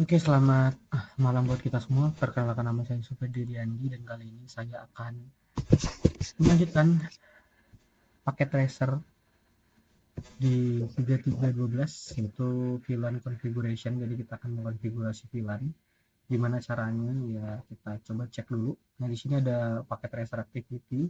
Oke, selamat malam buat kita semua. Perkenalkan, nama saya Superdiri Andi dan kali ini saya akan melanjutkan paket tracer di 3312 yaitu VLAN configuration. Jadi kita akan mengkonfigurasi VLAN. Gimana caranya? Ya kita coba cek dulu. Nah, di sini ada paket tracer activity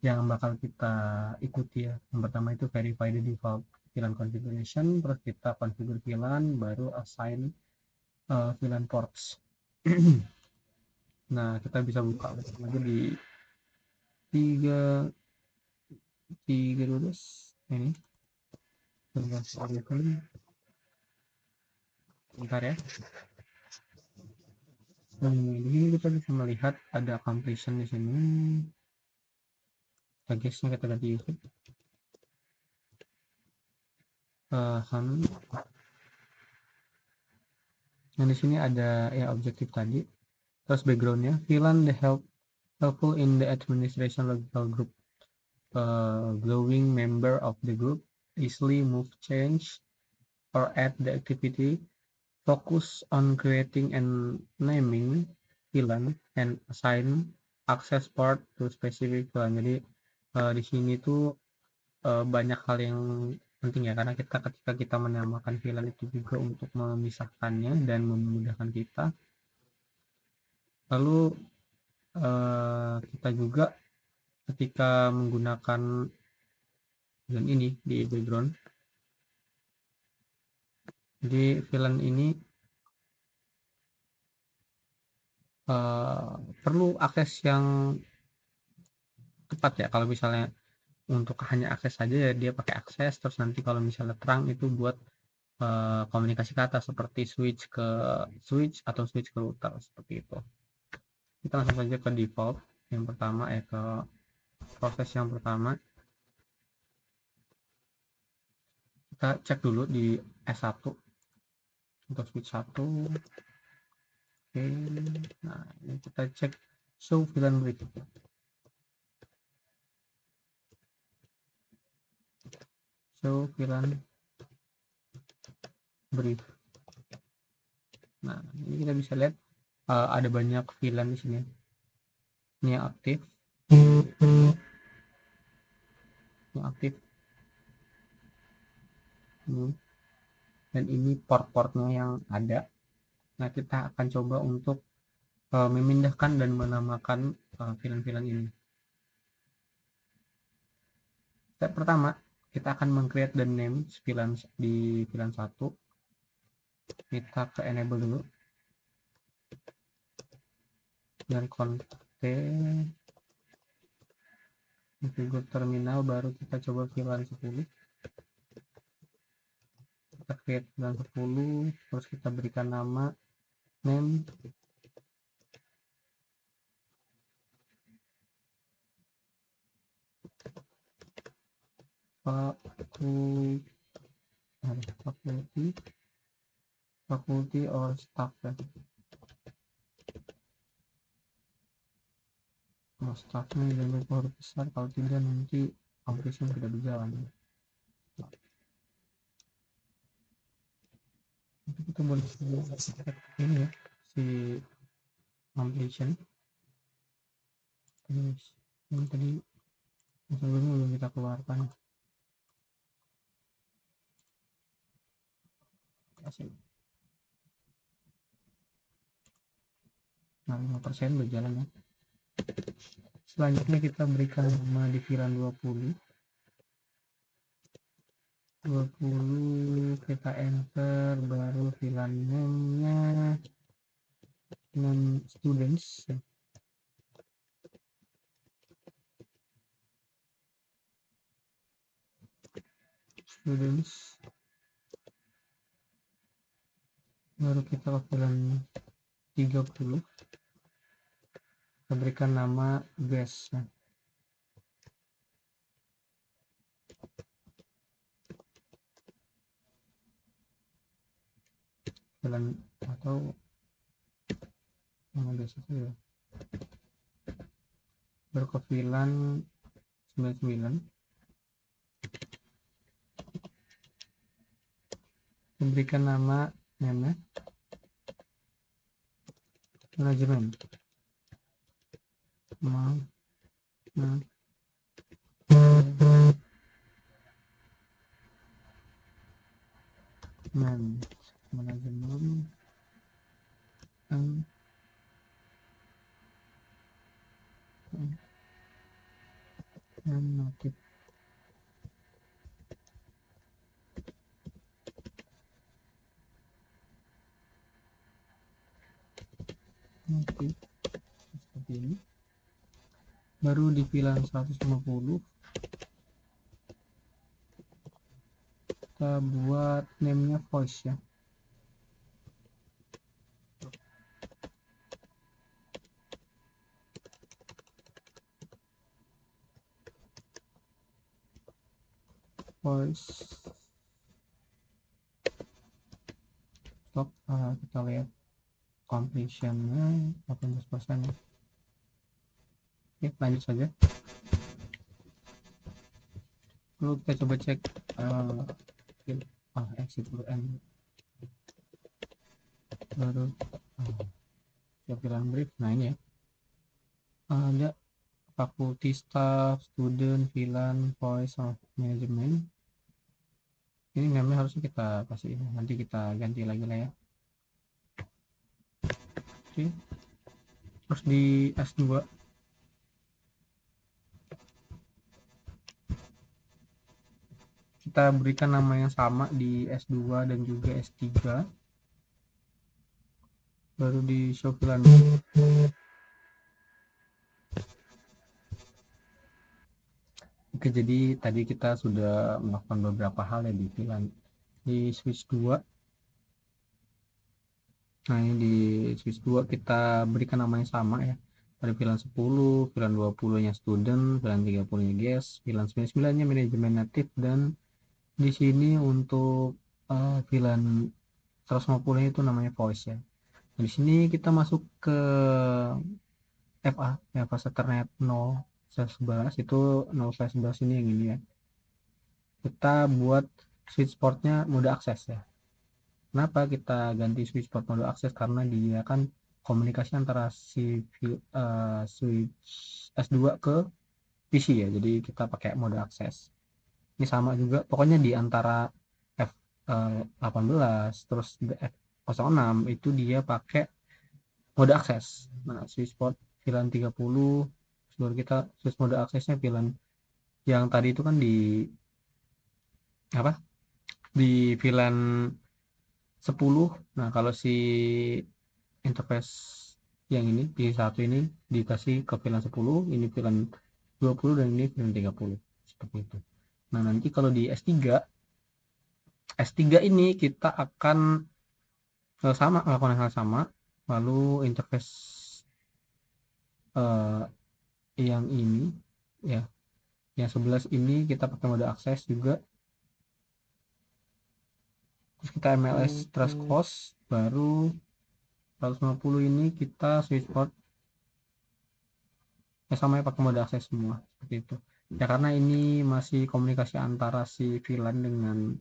yang bakal kita ikuti ya. Yang pertama itu verify the default VLAN configuration, terus kita configure VLAN, baru assign VLAN ports. Nah, kita bisa buka aja di tiga tiga 12 ini. Bentar ya. Di sini kita bisa melihat ada completion di sini. Tagesnya kita ganti YouTube. Nah, di sini ada ya objektif tadi. Terus backgroundnya, VLAN the helpful in the administration logical group. Glowing member of the group easily move, change, or add the activity. Focus on creating and naming VLAN and assign access part to specific VLAN. Jadi di sini tuh banyak hal yang penting ya, karena ketika kita menamakan VLAN itu juga untuk memisahkannya dan memudahkan kita. Lalu kita juga ketika menggunakan VLAN ini di background, jadi VLAN ini perlu akses yang tepat ya. Kalau misalnya untuk hanya akses saja ya dia pakai akses, terus nanti kalau misalnya terang itu buat komunikasi ke atas seperti switch ke switch atau switch ke router seperti itu. Kita langsung saja ke default yang pertama, ke proses yang pertama. Kita cek dulu di S1 untuk switch 1. Oke, nah ini kita cek show VLAN brief. Show VLAN brief. Nah, ini kita bisa lihat ada banyak VLAN di sini. Ini yang aktif, dan ini port-portnya yang ada. Nah, kita akan coba untuk memindahkan dan menamakan VLAN-VLAN ini. Step pertama, kita akan meng-create dan name VLAN di VLAN 1. Kita ke enable dulu dan configure terminal, baru kita coba VLAN 10. Kita create VLAN 10, terus kita berikan nama, name, faculty or staff ya. Kalau staffnya jangan lupa huruf besar, kalau tidak nanti aplikasi tidak berjalan. Nanti kita boleh ini ya, si completion yang tadi sebelumnya belum kita keluarkan. Nah, 5% berjalan ya. Selanjutnya kita berikan nama di VLAN 20. Kita enter, baru VLAN name-nya name students. Baru kita ke VLAN 30, kita berikan nama guest. VLAN atau nama biasa saja. Baru ke VLAN 99, memberikan nama name-nya Management. Manajemen native. Native seperti ini. Baru di pilihan 150 kita buat name-nya voice ya. Voice. Stop. Kita lihat completion-nya 18% ya. Oke, lanjut saja. Lalu kita coba cek exit and baru pilihan brief. Nah ini ya, ada faculty staff, student, VLAN, voice of management. Ini namanya harusnya kita kasih ini, nanti kita ganti lagi lah ya. Oke. Terus di S2 kita berikan nama yang sama di S2 dan juga S3. Baru di show VLAN. Oke, jadi tadi kita sudah melakukan beberapa hal ya di VLAN. Di switch 2. Nah, ini di switch 2 kita berikan nama yang sama ya. Pada VLAN 10, VLAN 20-nya student, VLAN 30-nya guest, VLAN 99-nya manajemen native, dan di sini untuk VLAN 150 itu namanya voice ya. Nah, di sini kita masuk ke FA ya, fase Ethernet 0/11 itu 0/11 ini yang ini ya. Kita buat switch portnya mode akses ya. Kenapa kita ganti switch port mode akses? Karena dia kan komunikasi antara si switch S2 ke PC ya. Jadi kita pakai mode akses. Ini sama juga, pokoknya di antara F18 terus F06 itu dia pakai mode akses. Nah, switch port VLAN 30 baru kita switch mode aksesnya VLAN yang tadi itu kan di apa? Di VLAN 10. Nah, kalau si interface yang ini di satu ini dikasih ke VLAN 10, ini VLAN 20 dan ini VLAN 30 seperti itu. Nah, nanti kalau di S3 ini kita akan sama melakukan hal sama, lalu interface yang ini ya, yang 11 ini kita pakai mode akses juga. Terus kita MLS trust host, baru 150 ini kita switch port ya sama ya, pakai mode akses semua seperti itu ya, karena ini masih komunikasi antara si VLAN dengan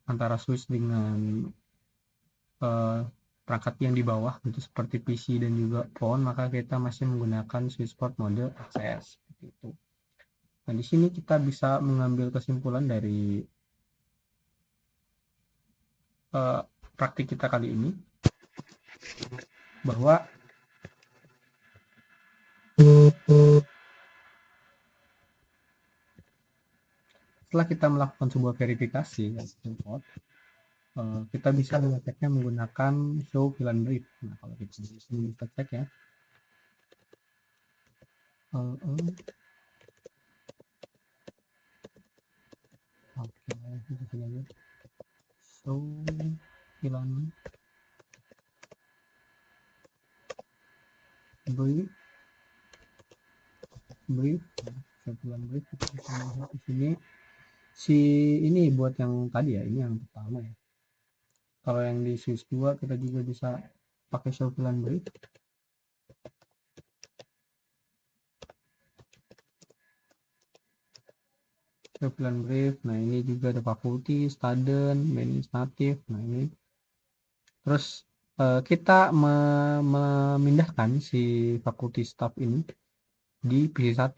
antara switch dengan perangkat yang di bawah gitu seperti PC dan juga phone, maka kita masih menggunakan switch port mode akses seperti itu. Nah, di sini kita bisa mengambil kesimpulan dari praktik kita kali ini bahwa setelah kita melakukan sebuah verifikasi kita bisa mengeceknya menggunakan show VLAN brief. Nah, kalau kita di sini bisa cek ya. Oke, itu saja. Show VLAN brief, show VLAN brief. Kita bisa lihat di sini si ini buat yang tadi ya, ini yang pertama ya. Kalau yang di switch 2 kita juga bisa pakai show VLAN brief. Show VLAN brief. Nah, ini juga ada faculty, student, manage native. Nah, ini terus kita memindahkan si faculty staff ini di PC1.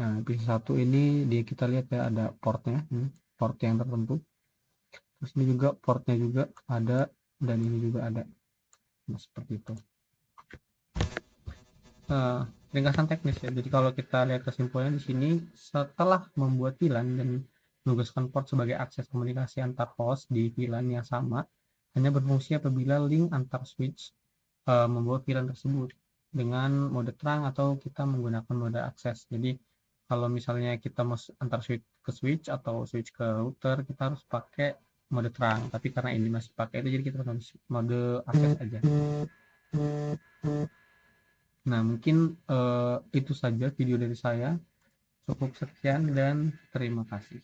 Nah, PC1 ini kita lihat ya ada portnya, port yang tertentu. Terus ini juga portnya juga ada, dan ini juga ada. Nah, seperti itu. Ringkasan teknis ya. Jadi kalau kita lihat kesimpulannya di sini, setelah membuat VLAN dan menugaskan port sebagai akses komunikasi antar host di VLAN yang sama, hanya berfungsi apabila link antar switch membawa VLAN tersebut dengan mode terang atau kita menggunakan mode akses. Jadi kalau misalnya kita mau antar switch ke switch atau switch ke router, kita harus pakai mode terang. Tapi karena ini masih pakai itu, jadi kita pakai mode akses aja. Nah, mungkin itu saja video dari saya. Cukup sekian dan terima kasih.